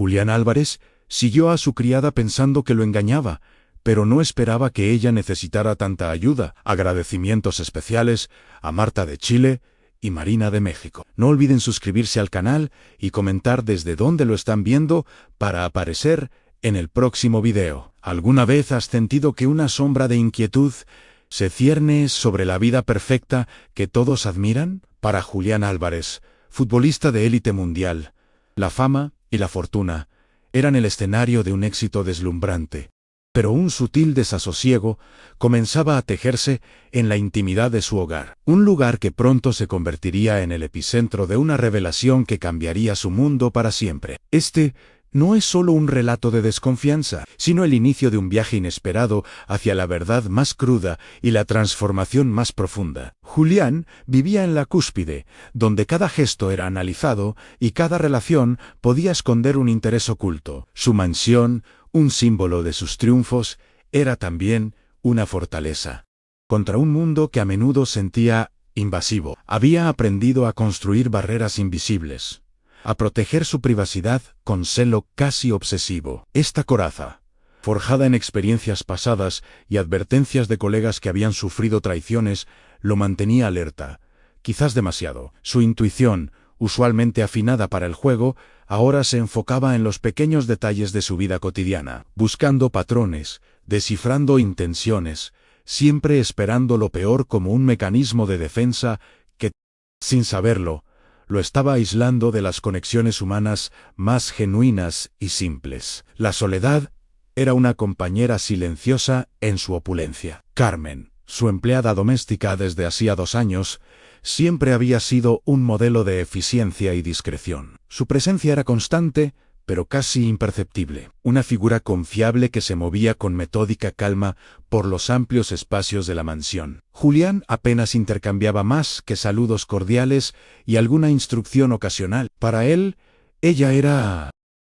Julián Álvarez siguió a su criada pensando que lo engañaba, pero no esperaba que ella necesitara tanta ayuda. Agradecimientos especiales a Marta de Chile y Marina de México. No olviden suscribirse al canal y comentar desde dónde lo están viendo para aparecer en el próximo video. ¿Alguna vez has sentido que una sombra de inquietud se cierne sobre la vida perfecta que todos admiran? Para Julián Álvarez, futbolista de élite mundial, la fama y la fortuna eran el escenario de un éxito deslumbrante. Pero un sutil desasosiego comenzaba a tejerse en la intimidad de su hogar, un lugar que pronto se convertiría en el epicentro de una revelación que cambiaría su mundo para siempre. Este no es solo un relato de desconfianza, sino el inicio de un viaje inesperado hacia la verdad más cruda y la transformación más profunda. Julián vivía en la cúspide, donde cada gesto era analizado y cada relación podía esconder un interés oculto. Su mansión, un símbolo de sus triunfos, era también una fortaleza contra un mundo que a menudo sentía invasivo. Había aprendido a construir barreras invisibles, a proteger su privacidad con celo casi obsesivo. Esta coraza, forjada en experiencias pasadas y advertencias de colegas que habían sufrido traiciones, lo mantenía alerta, quizás demasiado. Su intuición, usualmente afinada para el juego, ahora se enfocaba en los pequeños detalles de su vida cotidiana, buscando patrones, descifrando intenciones, siempre esperando lo peor como un mecanismo de defensa que, sin saberlo, lo estaba aislando de las conexiones humanas más genuinas y simples. La soledad era una compañera silenciosa en su opulencia. Carmen, su empleada doméstica desde hacía 2 años, siempre había sido un modelo de eficiencia y discreción. Su presencia era constante, pero casi imperceptible. Una figura confiable que se movía con metódica calma por los amplios espacios de la mansión. Julián apenas intercambiaba más que saludos cordiales y alguna instrucción ocasional. Para él, ella era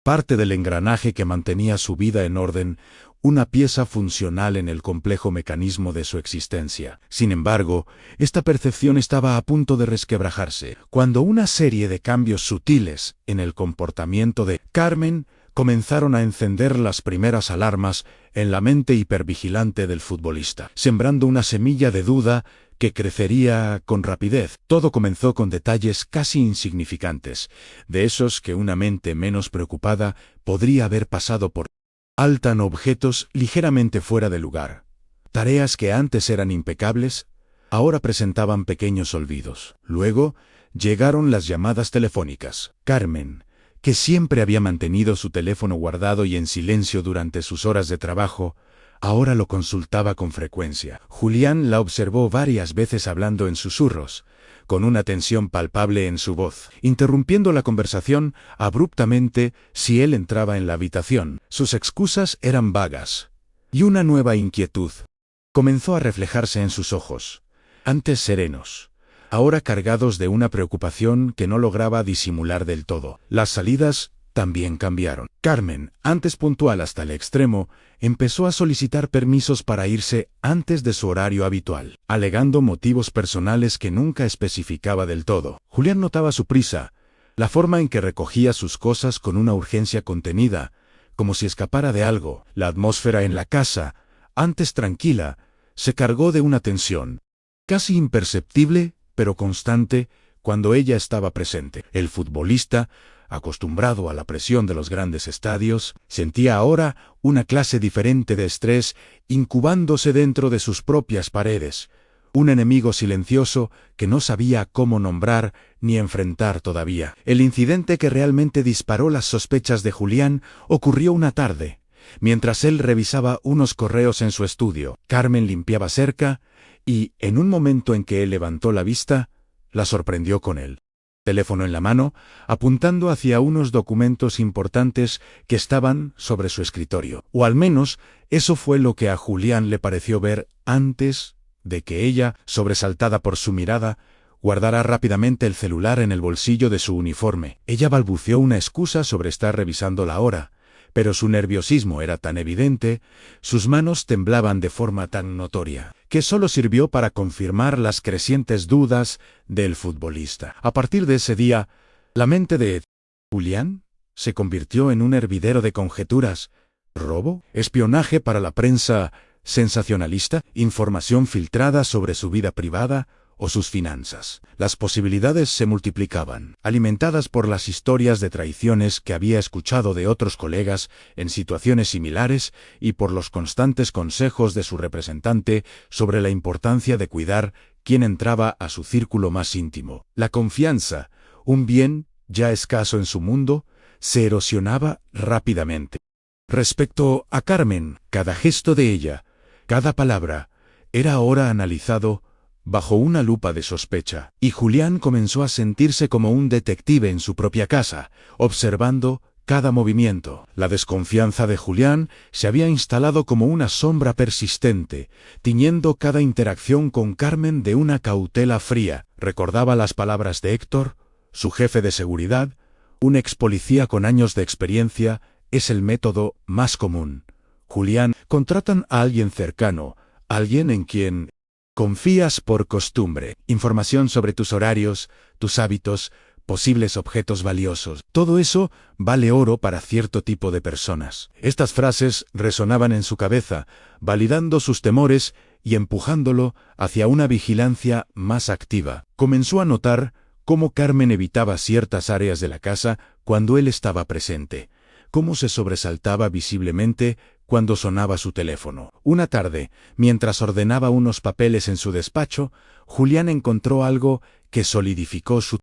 parte del engranaje que mantenía su vida en orden, una pieza funcional en el complejo mecanismo de su existencia. Sin embargo, esta percepción estaba a punto de resquebrajarse, cuando una serie de cambios sutiles en el comportamiento de Carmen comenzaron a encender las primeras alarmas en la mente hipervigilante del futbolista, sembrando una semilla de duda que crecería con rapidez. Todo comenzó con detalles casi insignificantes, de esos que una mente menos preocupada podría haber pasado por alto. Objetos ligeramente fuera de lugar. Tareas que antes eran impecables, ahora presentaban pequeños olvidos. Luego, llegaron las llamadas telefónicas. Carmen, que siempre había mantenido su teléfono guardado y en silencio durante sus horas de trabajo, ahora lo consultaba con frecuencia. Julián la observó varias veces hablando en susurros, con una tensión palpable en su voz, interrumpiendo la conversación abruptamente si él entraba en la habitación. Sus excusas eran vagas, y una nueva inquietud comenzó a reflejarse en sus ojos, antes serenos, ahora cargados de una preocupación que no lograba disimular del todo. Las salidas también cambiaron. Carmen, antes puntual hasta el extremo, empezó a solicitar permisos para irse antes de su horario habitual, alegando motivos personales que nunca especificaba del todo. Julián notaba su prisa, la forma en que recogía sus cosas con una urgencia contenida, como si escapara de algo. La atmósfera en la casa, antes tranquila, se cargó de una tensión, casi imperceptible, pero constante, cuando ella estaba presente. El futbolista, acostumbrado a la presión de los grandes estadios, sentía ahora una clase diferente de estrés incubándose dentro de sus propias paredes, un enemigo silencioso que no sabía cómo nombrar ni enfrentar todavía. El incidente que realmente disparó las sospechas de Julián ocurrió una tarde, mientras él revisaba unos correos en su estudio. Carmen limpiaba cerca y, en un momento en que él levantó la vista, la sorprendió con él, teléfono en la mano, apuntando hacia unos documentos importantes que estaban sobre su escritorio. O al menos, eso fue lo que a Julián le pareció ver antes de que ella, sobresaltada por su mirada, guardara rápidamente el celular en el bolsillo de su uniforme. Ella balbuceó una excusa sobre estar revisando la hora, pero su nerviosismo era tan evidente, sus manos temblaban de forma tan notoria, que solo sirvió para confirmar las crecientes dudas del futbolista. A partir de ese día, la mente de Julián se convirtió en un hervidero de conjeturas. ¿Robo? ¿Espionaje para la prensa sensacionalista? ¿Información filtrada sobre su vida privada o sus finanzas? Las posibilidades se multiplicaban, alimentadas por las historias de traiciones que había escuchado de otros colegas en situaciones similares y por los constantes consejos de su representante sobre la importancia de cuidar quién entraba a su círculo más íntimo. La confianza, un bien ya escaso en su mundo, se erosionaba rápidamente. Respecto a Carmen, cada gesto de ella, cada palabra, era ahora analizado bajo una lupa de sospecha, y Julián comenzó a sentirse como un detective en su propia casa, observando cada movimiento. La desconfianza de Julián se había instalado como una sombra persistente, tiñendo cada interacción con Carmen de una cautela fría. Recordaba las palabras de Héctor, su jefe de seguridad, un ex policía con años de experiencia. Es el método más común. Julián, contratan a alguien cercano, alguien en quien confías por costumbre. Información sobre tus horarios, tus hábitos, posibles objetos valiosos. Todo eso vale oro para cierto tipo de personas. Estas frases resonaban en su cabeza, validando sus temores y empujándolo hacia una vigilancia más activa. Comenzó a notar cómo Carmen evitaba ciertas áreas de la casa cuando él estaba presente, cómo se sobresaltaba visiblemente cuando sonaba su teléfono. Una tarde, mientras ordenaba unos papeles en su despacho, Julián encontró algo que solidificó su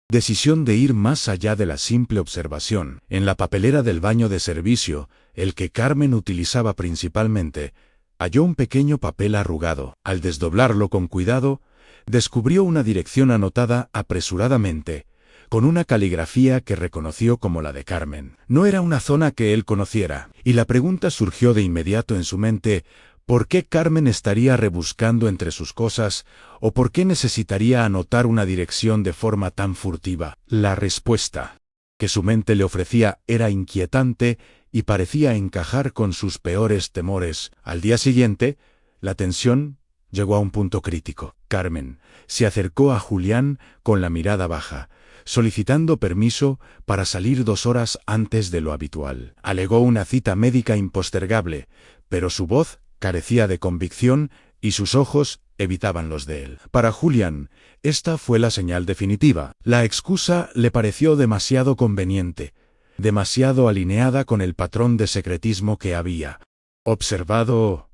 decisión de ir más allá de la simple observación. En la papelera del baño de servicio, el que Carmen utilizaba principalmente, halló un pequeño papel arrugado. Al desdoblarlo con cuidado, descubrió una dirección anotada apresuradamente, con una caligrafía que reconoció como la de Carmen. No era una zona que él conociera, y la pregunta surgió de inmediato en su mente: ¿por qué Carmen estaría rebuscando entre sus cosas, o por qué necesitaría anotar una dirección de forma tan furtiva? La respuesta que su mente le ofrecía era inquietante y parecía encajar con sus peores temores. Al día siguiente, la tensión llegó a un punto crítico. Carmen se acercó a Julián con la mirada baja, solicitando permiso para salir 2 horas antes de lo habitual. Alegó una cita médica impostergable, pero su voz carecía de convicción y sus ojos evitaban los de él. Para Julián, esta fue la señal definitiva. La excusa le pareció demasiado conveniente, demasiado alineada con el patrón de secretismo que había observado.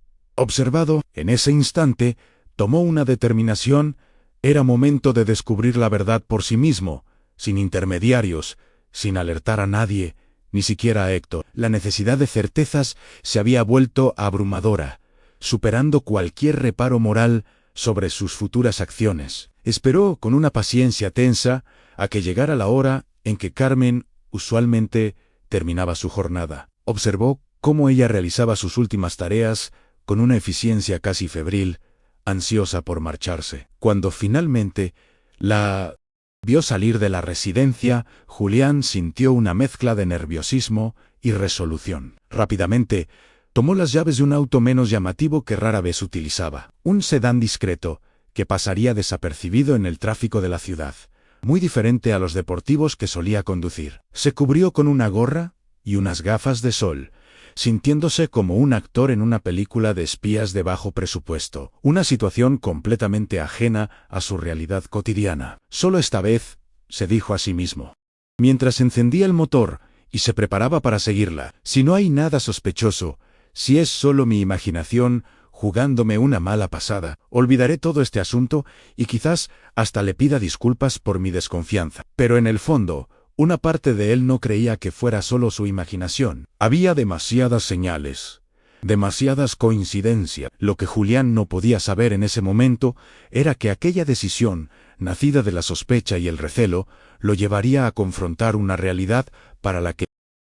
En ese instante, tomó una determinación. Era momento de descubrir la verdad por sí mismo, sin intermediarios, sin alertar a nadie, ni siquiera a Héctor. La necesidad de certezas se había vuelto abrumadora, superando cualquier reparo moral sobre sus futuras acciones. Esperó con una paciencia tensa a que llegara la hora en que Carmen usualmente terminaba su jornada. Observó cómo ella realizaba sus últimas tareas con una eficiencia casi febril, ansiosa por marcharse. Cuando finalmente la vio salir de la residencia, Julián sintió una mezcla de nerviosismo y resolución. Rápidamente, tomó las llaves de un auto menos llamativo que rara vez utilizaba. Un sedán discreto, que pasaría desapercibido en el tráfico de la ciudad, muy diferente a los deportivos que solía conducir. Se cubrió con una gorra y unas gafas de sol, sintiéndose como un actor en una película de espías de bajo presupuesto, una situación completamente ajena a su realidad cotidiana. Solo esta vez, se dijo a sí mismo, mientras encendía el motor y se preparaba para seguirla: si no hay nada sospechoso, si es solo mi imaginación jugándome una mala pasada, olvidaré todo este asunto y quizás hasta le pida disculpas por mi desconfianza. Pero en el fondo, una parte de él no creía que fuera solo su imaginación. Había demasiadas señales, demasiadas coincidencias. Lo que Julián no podía saber en ese momento era que aquella decisión, nacida de la sospecha y el recelo, lo llevaría a confrontar una realidad para la que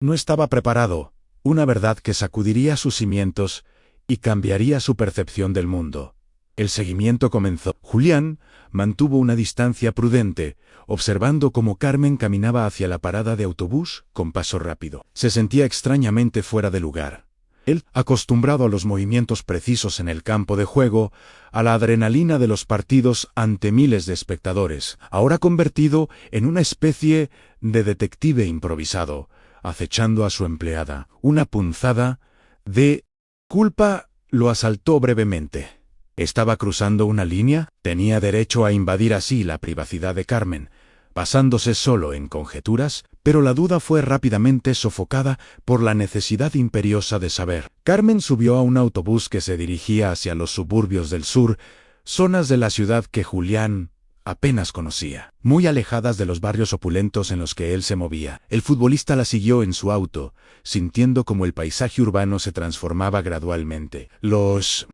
no estaba preparado, una verdad que sacudiría sus cimientos y cambiaría su percepción del mundo. El seguimiento comenzó. Julián mantuvo una distancia prudente, observando cómo Carmen caminaba hacia la parada de autobús con paso rápido. Se sentía extrañamente fuera de lugar. Él, acostumbrado a los movimientos precisos en el campo de juego, a la adrenalina de los partidos ante miles de espectadores, ahora convertido en una especie de detective improvisado, acechando a su empleada. Una punzada de culpa lo asaltó brevemente. ¿Estaba cruzando una línea? ¿Tenía derecho a invadir así la privacidad de Carmen, basándose solo en conjeturas? Pero la duda fue rápidamente sofocada por la necesidad imperiosa de saber. Carmen subió a un autobús que se dirigía hacia los suburbios del sur, zonas de la ciudad que Julián apenas conocía, muy alejadas de los barrios opulentos en los que él se movía. El futbolista la siguió en su auto, sintiendo cómo el paisaje urbano se transformaba gradualmente. Los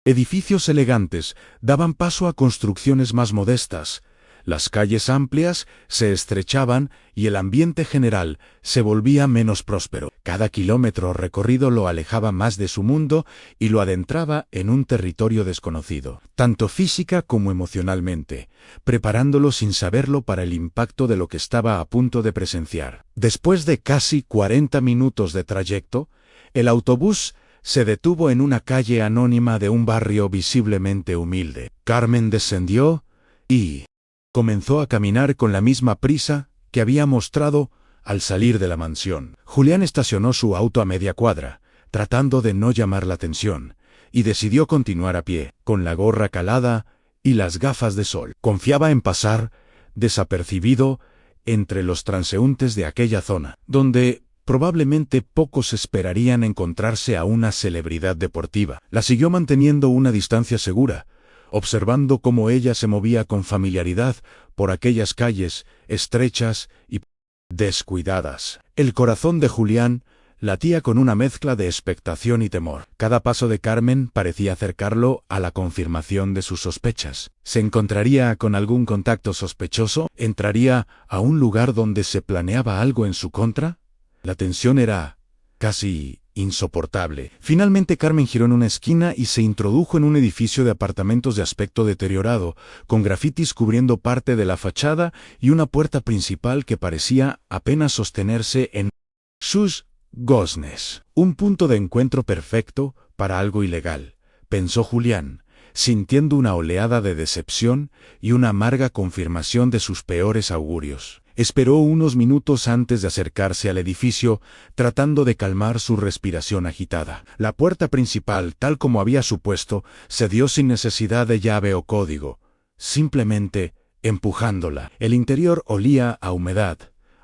edificios elegantes daban paso a construcciones más modestas. Las calles amplias se estrechaban y el ambiente general se volvía menos próspero. Cada kilómetro recorrido lo alejaba más de su mundo y lo adentraba en un territorio desconocido, tanto física como emocionalmente, preparándolo sin saberlo para el impacto de lo que estaba a punto de presenciar. Después de casi 40 minutos de trayecto, el autobús se detuvo en una calle anónima de un barrio visiblemente humilde. Carmen descendió y comenzó a caminar con la misma prisa que había mostrado al salir de la mansión. Julián estacionó su auto a media cuadra, tratando de no llamar la atención, y decidió continuar a pie, con la gorra calada y las gafas de sol. Confiaba en pasar desapercibido entre los transeúntes de aquella zona, donde probablemente pocos esperarían encontrarse a una celebridad deportiva. La siguió manteniendo una distancia segura, observando cómo ella se movía con familiaridad por aquellas calles estrechas y descuidadas. El corazón de Julián latía con una mezcla de expectación y temor. Cada paso de Carmen parecía acercarlo a la confirmación de sus sospechas. ¿Se encontraría con algún contacto sospechoso? ¿Entraría a un lugar donde se planeaba algo en su contra? La tensión era casi insoportable. Finalmente Carmen giró en una esquina y se introdujo en un edificio de apartamentos de aspecto deteriorado, con grafitis cubriendo parte de la fachada y una puerta principal que parecía apenas sostenerse en sus goznes. Un punto de encuentro perfecto para algo ilegal, pensó Julián, sintiendo una oleada de decepción y una amarga confirmación de sus peores augurios. Esperó unos minutos antes de acercarse al edificio, tratando de calmar su respiración agitada. La puerta principal, tal como había supuesto, se dio sin necesidad de llave o código, simplemente empujándola. El interior olía a humedad,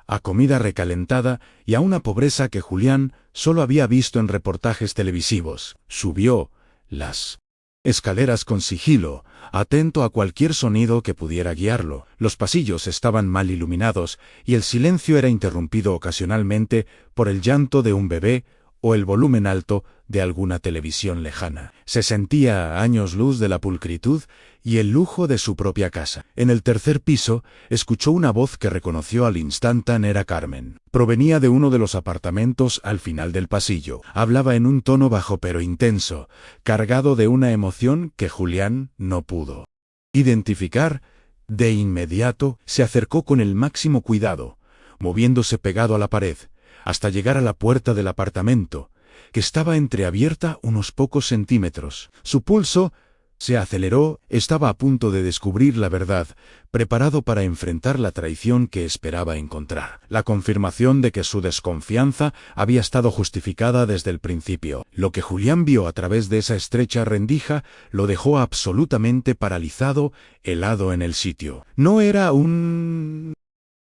a comida recalentada y a una pobreza que Julián solo había visto en reportajes televisivos. Subió las escaleras con sigilo, atento a cualquier sonido que pudiera guiarlo. Los pasillos estaban mal iluminados y el silencio era interrumpido ocasionalmente por el llanto de un bebé o el volumen alto de alguna televisión lejana. Se sentía a años luz de la pulcritud y el lujo de su propia casa. En el tercer piso, escuchó una voz que reconoció al instante era Carmen. Provenía de uno de los apartamentos al final del pasillo. Hablaba en un tono bajo pero intenso, cargado de una emoción que Julián no pudo identificar. De inmediato, se acercó con el máximo cuidado, moviéndose pegado a la pared, hasta llegar a la puerta del apartamento, que estaba entreabierta unos pocos centímetros. Su pulso se aceleró, estaba a punto de descubrir la verdad, preparado para enfrentar la traición que esperaba encontrar. La confirmación de que su desconfianza había estado justificada desde el principio. Lo que Julián vio a través de esa estrecha rendija lo dejó absolutamente paralizado, helado en el sitio. No era un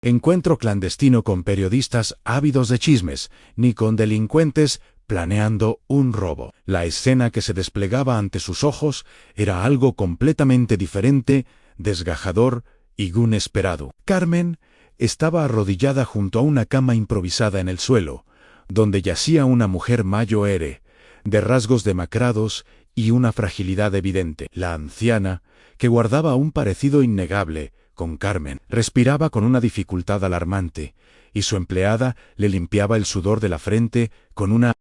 encuentro clandestino con periodistas ávidos de chismes, ni con delincuentes planeando un robo. La escena que se desplegaba ante sus ojos era algo completamente diferente, desgajador y inesperado. Carmen estaba arrodillada junto a una cama improvisada en el suelo, donde yacía una mujer mayor, de rasgos demacrados y una fragilidad evidente. La anciana, que guardaba un parecido innegable con Carmen, respiraba con una dificultad alarmante, y su empleada le limpiaba el sudor de la frente con una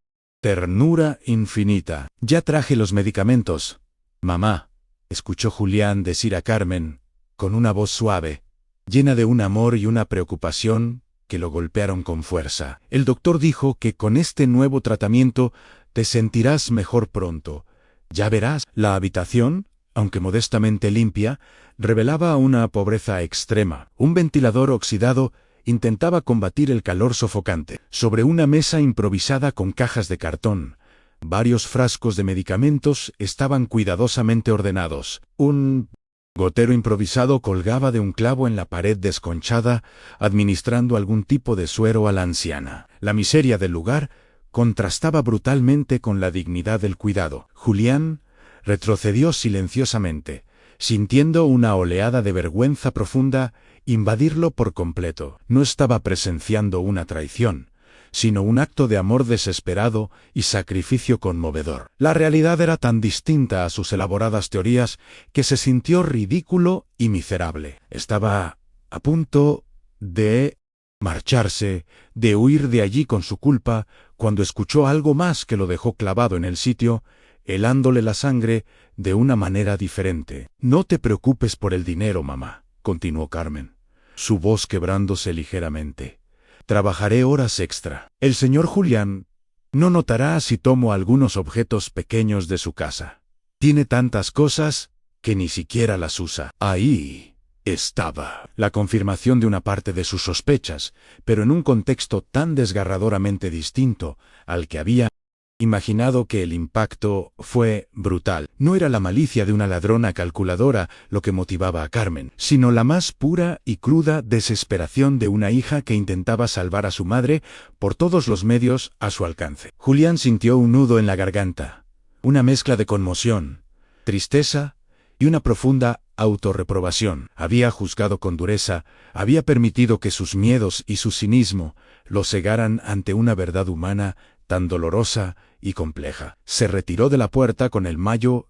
ternura infinita. «Ya traje los medicamentos, mamá», escuchó Julián decir a Carmen, con una voz suave, llena de un amor y una preocupación que lo golpearon con fuerza. «El doctor dijo que con este nuevo tratamiento te sentirás mejor pronto. Ya verás». La habitación, aunque modestamente limpia, revelaba una pobreza extrema. Un ventilador oxidado intentaba combatir el calor sofocante. Sobre una mesa improvisada con cajas de cartón, varios frascos de medicamentos estaban cuidadosamente ordenados. Un gotero improvisado colgaba de un clavo en la pared desconchada, administrando algún tipo de suero a la anciana. La miseria del lugar contrastaba brutalmente con la dignidad del cuidado. Julián retrocedió silenciosamente, sintiendo una oleada de vergüenza profunda invadirlo por completo. No estaba presenciando una traición, sino un acto de amor desesperado y sacrificio conmovedor. La realidad era tan distinta a sus elaboradas teorías que se sintió ridículo y miserable. Estaba a punto de marcharse, de huir de allí con su culpa, cuando escuchó algo más que lo dejó clavado en el sitio, helándole la sangre de una manera diferente. «No te preocupes por el dinero, mamá», continuó Carmen, su voz quebrándose ligeramente. «Trabajaré horas extra. El señor Julián no notará si tomo algunos objetos pequeños de su casa. Tiene tantas cosas que ni siquiera las usa». Ahí estaba la confirmación de una parte de sus sospechas, pero en un contexto tan desgarradoramente distinto al que había imaginado que el impacto fue brutal. No era la malicia de una ladrona calculadora lo que motivaba a Carmen, sino la más pura y cruda desesperación de una hija que intentaba salvar a su madre por todos los medios a su alcance. Julián sintió un nudo en la garganta, una mezcla de conmoción, tristeza y una profunda autorreprobación. Había juzgado con dureza, había permitido que sus miedos y su cinismo lo cegaran ante una verdad humana tan dolorosa y compleja. Se retiró de la puerta con el mayor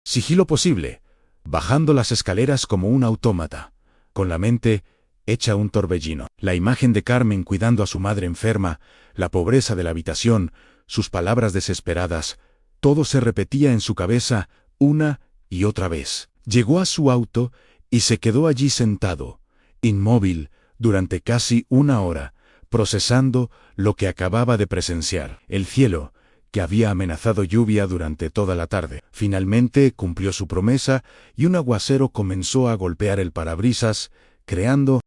sigilo posible, bajando las escaleras como un autómata, con la mente hecha un torbellino. La imagen de Carmen cuidando a su madre enferma, la pobreza de la habitación, sus palabras desesperadas, todo se repetía en su cabeza una y otra vez. Llegó a su auto y se quedó allí sentado, inmóvil, durante casi una hora, procesando lo que acababa de presenciar. El cielo, que había amenazado lluvia durante toda la tarde, finalmente cumplió su promesa y un aguacero comenzó a golpear el parabrisas, creando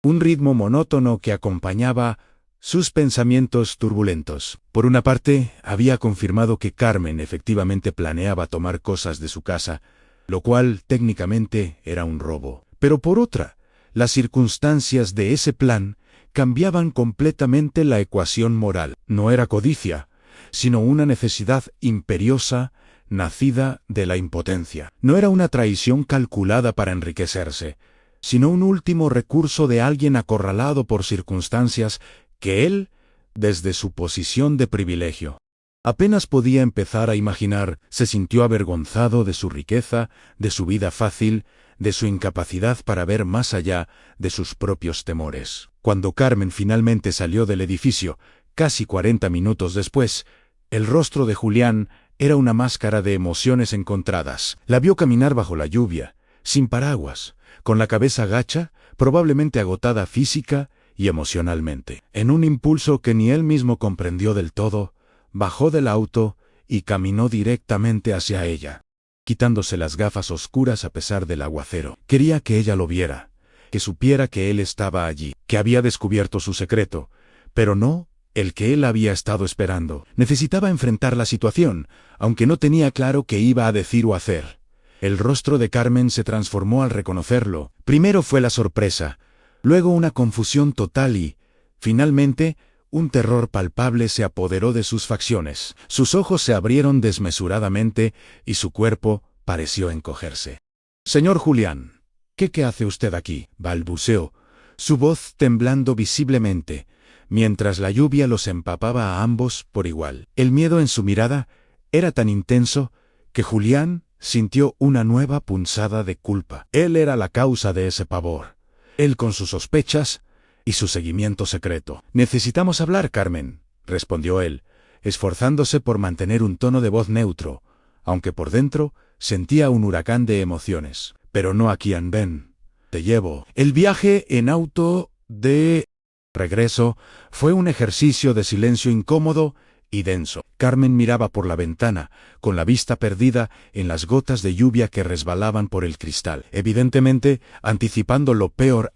un ritmo monótono que acompañaba sus pensamientos turbulentos. Por una parte, había confirmado que Carmen efectivamente planeaba tomar cosas de su casa, lo cual técnicamente era un robo. Pero por otra, las circunstancias de ese plan cambiaban completamente la ecuación moral. No era codicia, sino una necesidad imperiosa nacida de la impotencia. No era una traición calculada para enriquecerse, sino un último recurso de alguien acorralado por circunstancias que él, desde su posición de privilegio, apenas podía empezar a imaginar. Se sintió avergonzado de su riqueza, de su vida fácil, de su incapacidad para ver más allá de sus propios temores. Cuando Carmen finalmente salió del edificio, casi 40 minutos después, el rostro de Julián era una máscara de emociones encontradas. La vio caminar bajo la lluvia, sin paraguas, con la cabeza gacha, probablemente agotada física y emocionalmente. En un impulso que ni él mismo comprendió del todo, bajó del auto y caminó directamente hacia ella, quitándose las gafas oscuras a pesar del aguacero. Quería que ella lo viera, que supiera que él estaba allí, que había descubierto su secreto, pero no el que él había estado esperando. Necesitaba enfrentar la situación, aunque no tenía claro qué iba a decir o hacer. El rostro de Carmen se transformó al reconocerlo. Primero fue la sorpresa, luego una confusión total y, finalmente, un terror palpable se apoderó de sus facciones. Sus ojos se abrieron desmesuradamente y su cuerpo pareció encogerse. «Señor Julián, ¿qué hace usted aquí?», balbuceó, su voz temblando visiblemente, mientras la lluvia los empapaba a ambos por igual. El miedo en su mirada era tan intenso que Julián sintió una nueva punzada de culpa. Él era la causa de ese pavor. Él con sus sospechas y su seguimiento secreto. «Necesitamos hablar, Carmen», respondió él, esforzándose por mantener un tono de voz neutro, aunque por dentro sentía un huracán de emociones. «Pero no aquí, ven. Te llevo». El viaje en auto de regreso fue un ejercicio de silencio incómodo y denso. Carmen miraba por la ventana, con la vista perdida en las gotas de lluvia que resbalaban por el cristal. Evidentemente, anticipando lo peor,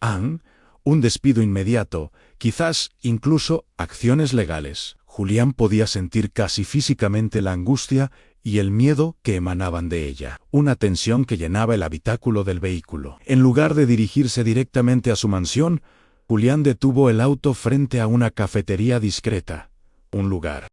Un despido inmediato, quizás incluso acciones legales. Julián podía sentir casi físicamente la angustia y el miedo que emanaban de ella, una tensión que llenaba el habitáculo del vehículo. En lugar de dirigirse directamente a su mansión, Julián detuvo el auto frente a una cafetería discreta, un lugar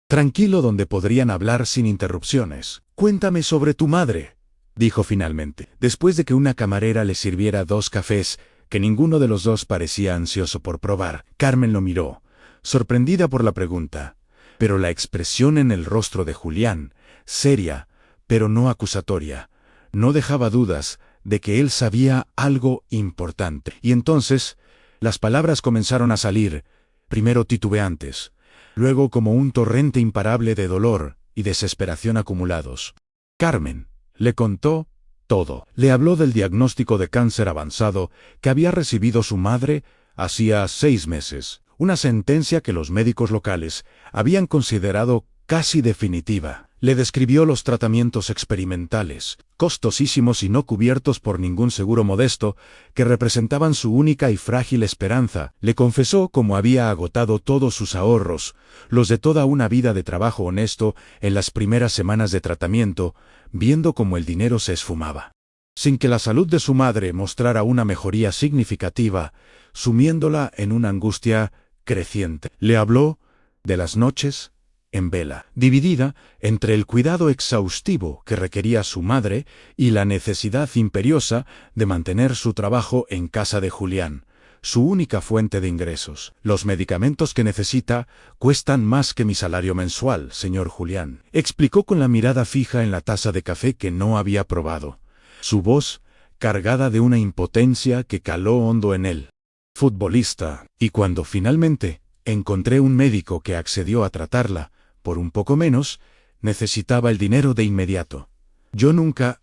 tranquilo donde podrían hablar sin interrupciones. «Cuéntame sobre tu madre», dijo finalmente, después de que una camarera le sirviera 2 cafés que ninguno de los dos parecía ansioso por probar. Carmen lo miró, sorprendida por la pregunta, pero la expresión en el rostro de Julián, seria, pero no acusatoria, no dejaba dudas de que él sabía algo importante. Y entonces, las palabras comenzaron a salir, primero titubeantes, luego como un torrente imparable de dolor y desesperación acumulados. Carmen le contó todo. Le habló del diagnóstico de cáncer avanzado que había recibido su madre hacía 6 meses, una sentencia que los médicos locales habían considerado casi definitiva. Le describió los tratamientos experimentales, costosísimos y no cubiertos por ningún seguro modesto, que representaban su única y frágil esperanza. Le confesó cómo había agotado todos sus ahorros, los de toda una vida de trabajo honesto, en las primeras semanas de tratamiento, viendo cómo el dinero se esfumaba, sin que la salud de su madre mostrara una mejoría significativa, sumiéndola en una angustia creciente. Le habló de las noches en vela, dividida entre el cuidado exhaustivo que requería su madre y la necesidad imperiosa de mantener su trabajo en casa de Julián, su única fuente de ingresos. «Los medicamentos que necesita cuestan más que mi salario mensual, señor Julián», explicó con la mirada fija en la taza de café que no había probado, su voz cargada de una impotencia que caló hondo en él. Futbolista, y cuando finalmente encontré un médico que accedió a tratarla, por un poco menos, necesitaba el dinero de inmediato. Yo nunca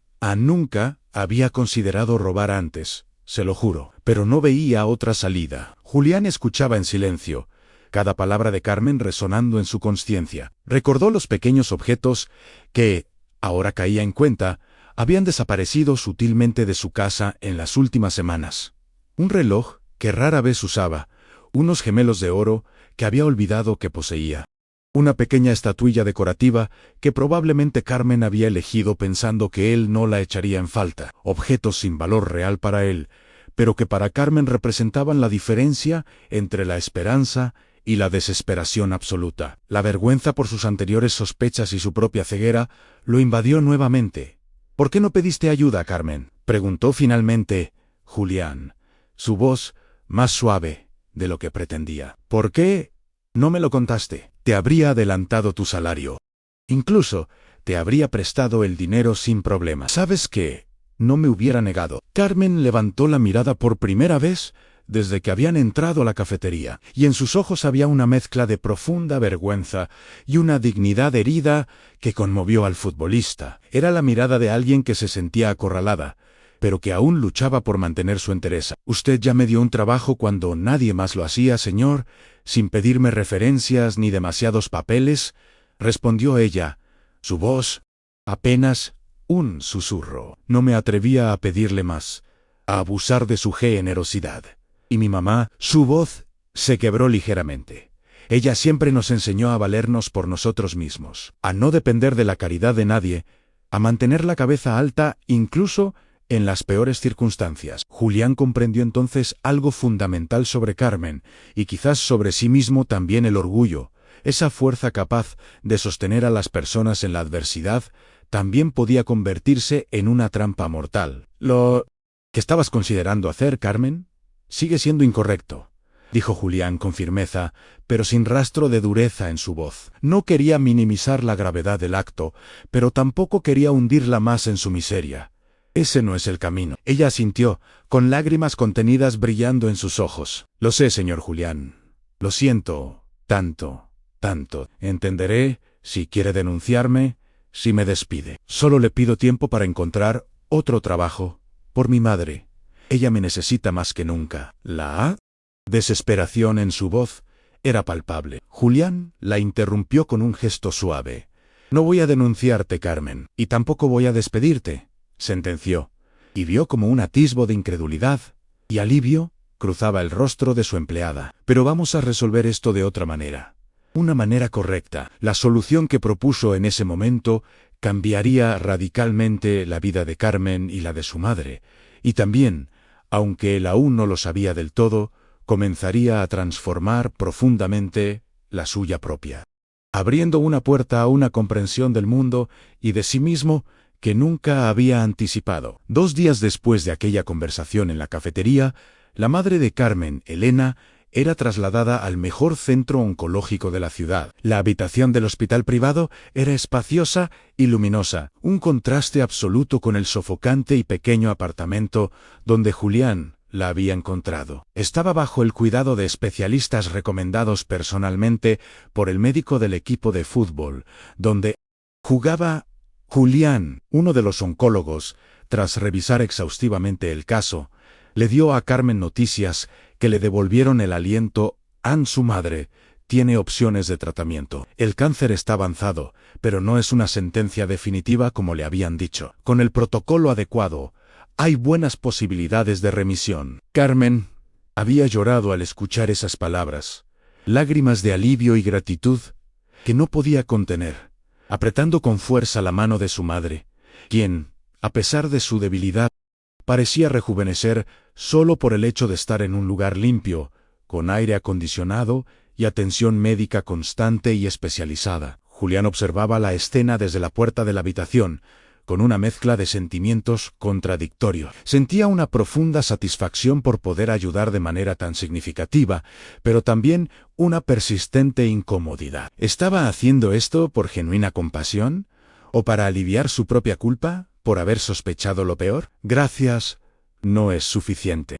había considerado robar antes, se lo juro, pero no veía otra salida. Julián escuchaba en silencio, cada palabra de Carmen resonando en su conciencia. Recordó los pequeños objetos que, ahora caía en cuenta, habían desaparecido sutilmente de su casa en las últimas semanas. Un reloj que rara vez usaba, unos gemelos de oro que había olvidado que poseía. Una pequeña estatuilla decorativa que probablemente Carmen había elegido pensando que él no la echaría en falta. Objetos sin valor real para él, pero que para Carmen representaban la diferencia entre la esperanza y la desesperación absoluta. La vergüenza por sus anteriores sospechas y su propia ceguera lo invadió nuevamente. «¿Por qué no pediste ayuda, Carmen?», preguntó finalmente Julián, su voz más suave de lo que pretendía. «¿Por qué no me lo contaste? Te habría adelantado tu salario. Incluso te habría prestado el dinero sin problema. ¿Sabes qué? No me hubiera negado». Carmen levantó la mirada por primera vez desde que habían entrado a la cafetería, y en sus ojos había una mezcla de profunda vergüenza y una dignidad herida que conmovió al futbolista. Era la mirada de alguien que se sentía acorralada, pero que aún luchaba por mantener su entereza. «Usted ya me dio un trabajo cuando nadie más lo hacía, señor, sin pedirme referencias ni demasiados papeles», respondió ella, su voz apenas un susurro. «No me atrevía a pedirle más, a abusar de su generosidad. Y mi mamá», su voz se quebró ligeramente. «Ella siempre nos enseñó a valernos por nosotros mismos, a no depender de la caridad de nadie, a mantener la cabeza alta incluso en las peores circunstancias». Julián comprendió entonces algo fundamental sobre Carmen, y quizás sobre sí mismo también: el orgullo, esa fuerza capaz de sostener a las personas en la adversidad, también podía convertirse en una trampa mortal. «Lo que estabas considerando hacer, Carmen, sigue siendo incorrecto», dijo Julián con firmeza, pero sin rastro de dureza en su voz. No quería minimizar la gravedad del acto, pero tampoco quería hundirla más en su miseria. «Ese no es el camino». Ella asintió, con lágrimas contenidas brillando en sus ojos. «Lo sé, señor Julián. Lo siento tanto, tanto. Entenderé si quiere denunciarme, si me despide. Solo le pido tiempo para encontrar otro trabajo por mi madre. Ella me necesita más que nunca». La desesperación en su voz era palpable. Julián la interrumpió con un gesto suave. «No voy a denunciarte, Carmen, y tampoco voy a despedirte», sentenció, y vio como un atisbo de incredulidad y alivio cruzaba el rostro de su empleada. Pero vamos a resolver esto de otra manera. Una manera correcta. La solución que propuso en ese momento cambiaría radicalmente la vida de Carmen y la de su madre. Y también, aunque él aún no lo sabía del todo, comenzaría a transformar profundamente la suya propia, abriendo una puerta a una comprensión del mundo y de sí mismo que nunca había anticipado. 2 días después de aquella conversación en la cafetería, la madre de Carmen, Elena, era trasladada al mejor centro oncológico de la ciudad. La habitación del hospital privado era espaciosa y luminosa, un contraste absoluto con el sofocante y pequeño apartamento donde Julián la había encontrado. Estaba bajo el cuidado de especialistas recomendados personalmente por el médico del equipo de fútbol, donde jugaba Julián. Uno de los oncólogos, tras revisar exhaustivamente el caso, le dio a Carmen noticias que le devolvieron el aliento. Su madre tiene opciones de tratamiento. El cáncer está avanzado, pero no es una sentencia definitiva como le habían dicho. Con el protocolo adecuado, hay buenas posibilidades de remisión. Carmen había llorado al escuchar esas palabras, lágrimas de alivio y gratitud que no podía contener, apretando con fuerza la mano de su madre, quien, a pesar de su debilidad, parecía rejuvenecer solo por el hecho de estar en un lugar limpio, con aire acondicionado y atención médica constante y especializada. Julián observaba la escena desde la puerta de la habitación, con una mezcla de sentimientos contradictorios. Sentía una profunda satisfacción por poder ayudar de manera tan significativa, pero también una persistente incomodidad. ¿Estaba haciendo esto por genuina compasión? ¿O para aliviar su propia culpa por haber sospechado lo peor? Gracias, no es suficiente.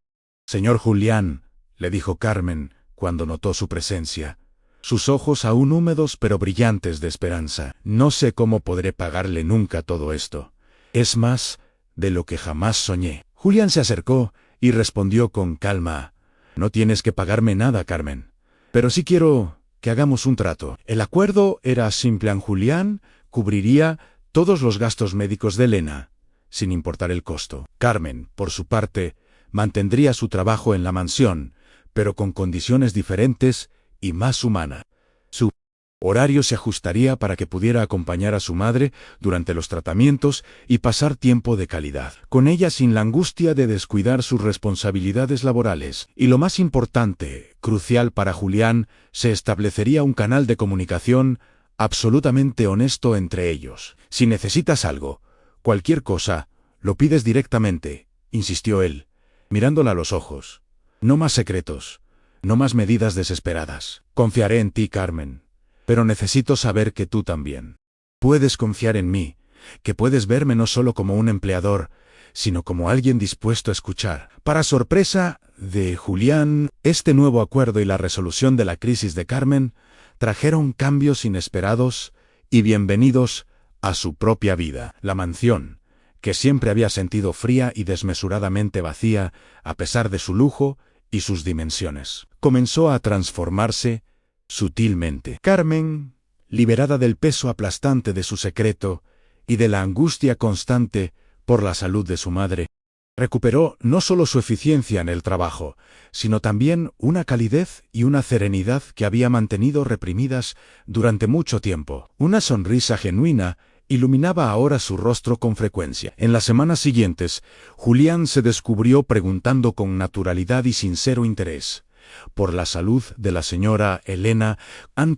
Señor Julián, le dijo Carmen cuando notó su presencia, sus ojos aún húmedos pero brillantes de esperanza. No sé cómo podré pagarle nunca todo esto. Es más de lo que jamás soñé. Julián se acercó y respondió con calma: no tienes que pagarme nada, Carmen. Pero sí quiero que hagamos un trato. El acuerdo era simple. Julián cubriría todos los gastos médicos de Elena, sin importar el costo. Carmen, por su parte, mantendría su trabajo en la mansión, pero con condiciones diferentes y más humana. Su horario se ajustaría para que pudiera acompañar a su madre durante los tratamientos y pasar tiempo de calidad con ella sin la angustia de descuidar sus responsabilidades laborales. Y lo más importante, crucial para Julián, se establecería un canal de comunicación absolutamente honesto entre ellos. Si necesitas algo, cualquier cosa, lo pides directamente, insistió él, mirándola a los ojos. No más secretos. No más medidas desesperadas. Confiaré en ti, Carmen. Pero necesito saber que tú también puedes confiar en mí, que puedes verme no solo como un empleador, sino como alguien dispuesto a escuchar. Para sorpresa de Julián, este nuevo acuerdo y la resolución de la crisis de Carmen trajeron cambios inesperados y bienvenidos a su propia vida. La mansión, que siempre había sentido fría y desmesuradamente vacía, a pesar de su lujo y sus dimensiones, comenzó a transformarse sutilmente. Carmen, liberada del peso aplastante de su secreto y de la angustia constante por la salud de su madre, recuperó no solo su eficiencia en el trabajo, sino también una calidez y una serenidad que había mantenido reprimidas durante mucho tiempo. Una sonrisa genuina iluminaba ahora su rostro con frecuencia. En las semanas siguientes, Julián se descubrió preguntando con naturalidad y sincero interés por la salud de la señora Elena.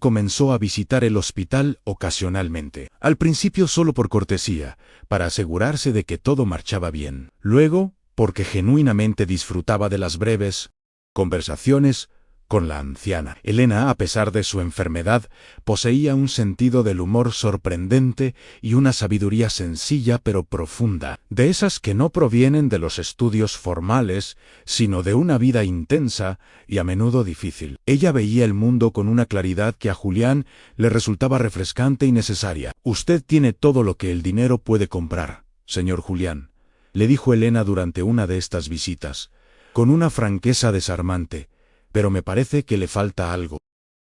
Comenzó a visitar el hospital ocasionalmente. Al principio solo por cortesía, para asegurarse de que todo marchaba bien. Luego, porque genuinamente disfrutaba de las breves conversaciones con la anciana. Elena, a pesar de su enfermedad, poseía un sentido del humor sorprendente y una sabiduría sencilla pero profunda, de esas que no provienen de los estudios formales, sino de una vida intensa y a menudo difícil. Ella veía el mundo con una claridad que a Julián le resultaba refrescante y necesaria. Usted tiene todo lo que el dinero puede comprar, señor Julián, le dijo Elena durante una de estas visitas, con una franqueza desarmante. Pero me parece que le falta algo,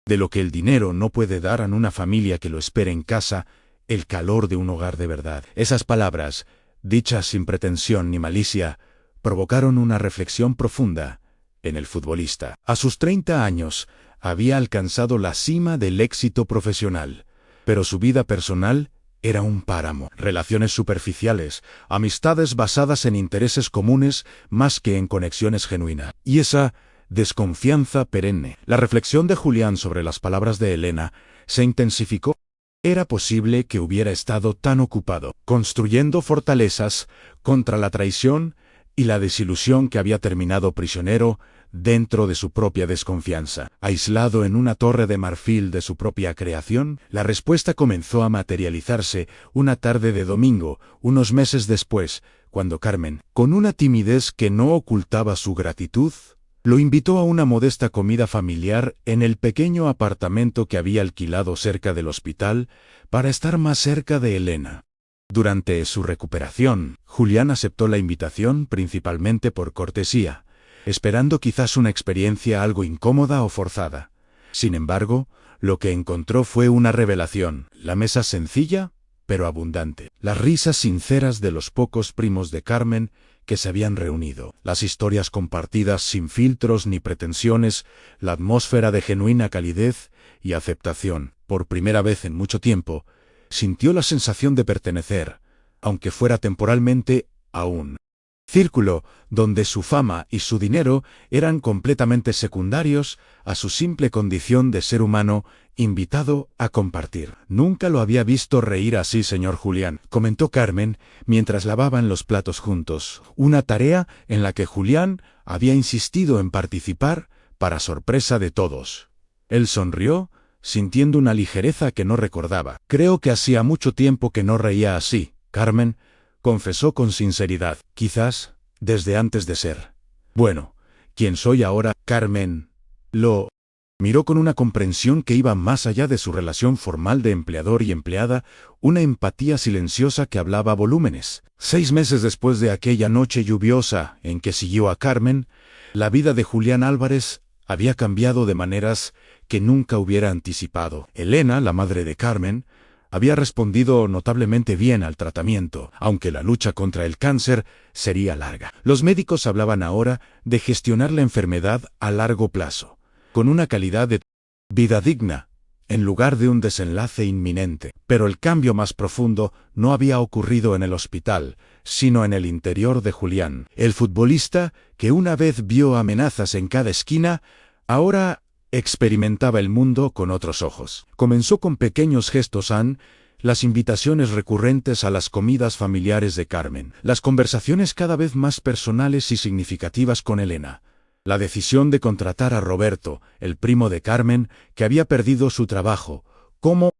de lo que el dinero no puede dar a una familia que lo espere en casa, el calor de un hogar de verdad. Esas palabras, dichas sin pretensión ni malicia, provocaron una reflexión profunda en el futbolista. A sus 30 años, había alcanzado la cima del éxito profesional, pero su vida personal era un páramo. Relaciones superficiales, amistades basadas en intereses comunes más que en conexiones genuinas. Y esa desconfianza perenne. La reflexión de Julián sobre las palabras de Elena se intensificó. Era posible que hubiera estado tan ocupado, construyendo fortalezas contra la traición y la desilusión, que había terminado prisionero dentro de su propia desconfianza, aislado en una torre de marfil de su propia creación. La respuesta comenzó a materializarse una tarde de domingo, unos meses después, cuando Carmen, con una timidez que no ocultaba su gratitud, lo invitó a una modesta comida familiar en el pequeño apartamento que había alquilado cerca del hospital para estar más cerca de Elena. Durante su recuperación, Julián aceptó la invitación principalmente por cortesía, esperando quizás una experiencia algo incómoda o forzada. Sin embargo, lo que encontró fue una revelación: la mesa sencilla, pero abundante, las risas sinceras de los pocos primos de Carmen que se habían reunido, las historias compartidas sin filtros ni pretensiones, la atmósfera de genuina calidez y aceptación. Por primera vez en mucho tiempo, sintió la sensación de pertenecer, aunque fuera temporalmente, a un círculo donde su fama y su dinero eran completamente secundarios a su simple condición de ser humano invitado a compartir. «Nunca lo había visto reír así, señor Julián», comentó Carmen mientras lavaban los platos juntos, una tarea en la que Julián había insistido en participar para sorpresa de todos. Él sonrió, sintiendo una ligereza que no recordaba. «Creo que hacía mucho tiempo que no reía así, Carmen», confesó con sinceridad. «Quizás desde antes de ser, bueno, quien soy ahora». Carmen lo miró con una comprensión que iba más allá de su relación formal de empleador y empleada, una empatía silenciosa que hablaba volúmenes. 6 meses después de aquella noche lluviosa en que siguió a Carmen, la vida de Julián Álvarez había cambiado de maneras que nunca hubiera anticipado. Elena, la madre de Carmen, había respondido notablemente bien al tratamiento, aunque la lucha contra el cáncer sería larga. Los médicos hablaban ahora de gestionar la enfermedad a largo plazo, con una calidad de vida digna, en lugar de un desenlace inminente. Pero el cambio más profundo no había ocurrido en el hospital, sino en el interior de Julián. El futbolista, que una vez vio amenazas en cada esquina, ahora experimentaba el mundo con otros ojos. Comenzó con pequeños gestos, las invitaciones recurrentes a las comidas familiares de Carmen, las conversaciones cada vez más personales y significativas con Elena, la decisión de contratar a Roberto, el primo de Carmen, que había perdido su trabajo, como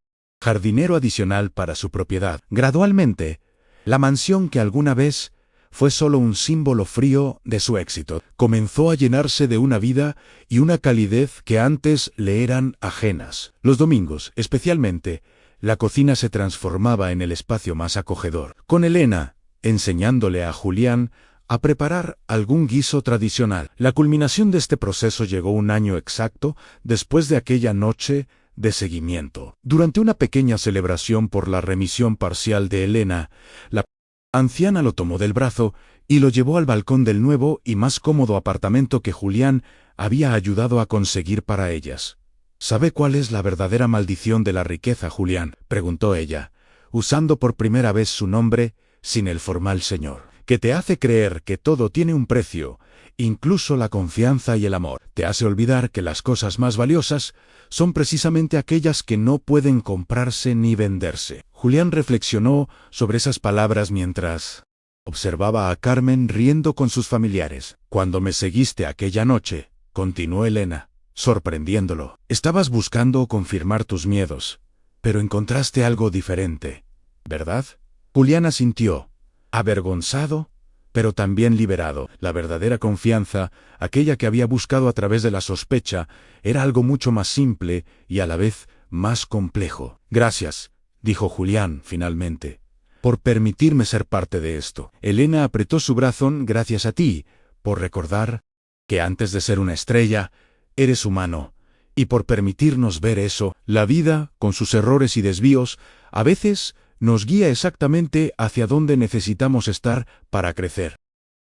jardinero adicional para su propiedad. Gradualmente, la mansión, que alguna vez fue solo un símbolo frío de su éxito, comenzó a llenarse de una vida y una calidez que antes le eran ajenas. Los domingos, especialmente, la cocina se transformaba en el espacio más acogedor, con Elena enseñándole a Julián a preparar algún guiso tradicional. La culminación de este proceso llegó un año exacto después de aquella noche de seguimiento. Durante una pequeña celebración por la remisión parcial de Elena, la anciana lo tomó del brazo y lo llevó al balcón del nuevo y más cómodo apartamento que Julián había ayudado a conseguir para ellas. «¿Sabe cuál es la verdadera maldición de la riqueza, Julián?», preguntó ella, usando por primera vez su nombre sin el formal señor. «Que te hace creer que todo tiene un precio, incluso la confianza y el amor. Te hace olvidar que las cosas más valiosas son precisamente aquellas que no pueden comprarse ni venderse». Julián reflexionó sobre esas palabras mientras observaba a Carmen riendo con sus familiares. «Cuando me seguiste aquella noche», continuó Elena, sorprendiéndolo, «estabas buscando confirmar tus miedos, pero encontraste algo diferente, ¿verdad?». Julián asintió, avergonzado, pero también liberado. La verdadera confianza, aquella que había buscado a través de la sospecha, era algo mucho más simple y a la vez más complejo. «Gracias», dijo Julián finalmente, «por permitirme ser parte de esto». Elena apretó su brazo. «Gracias a ti, por recordar que antes de ser una estrella, eres humano, y por permitirnos ver eso». La vida, con sus errores y desvíos, a veces nos guía exactamente hacia donde necesitamos estar para crecer.